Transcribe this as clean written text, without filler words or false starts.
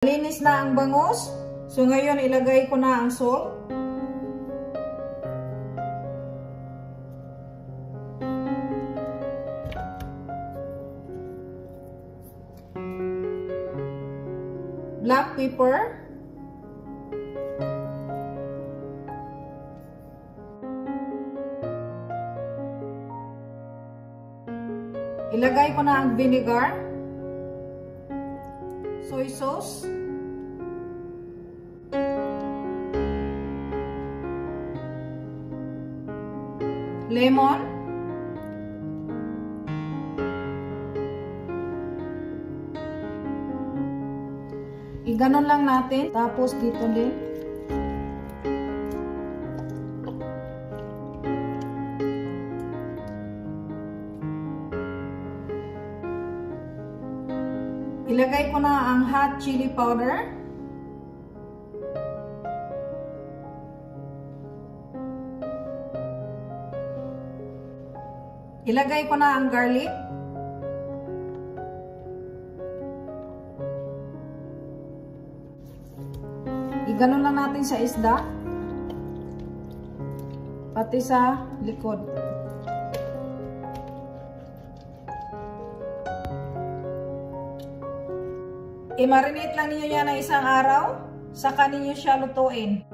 Linis na ang bangus. So ngayon ilagay ko na ang salt. Black pepper. Ilagay ko na ang vinegar. Soy sauce. Lemon. Iganon lang natin. Tapos dito din. Ilagay ko na ang hot chili powder. Ilagay ko na ang garlic. Iganon lang natin sa isda. Pati sa likod. I-marinate lang ninyo yan ng isang araw, saka ninyo siya lutuin.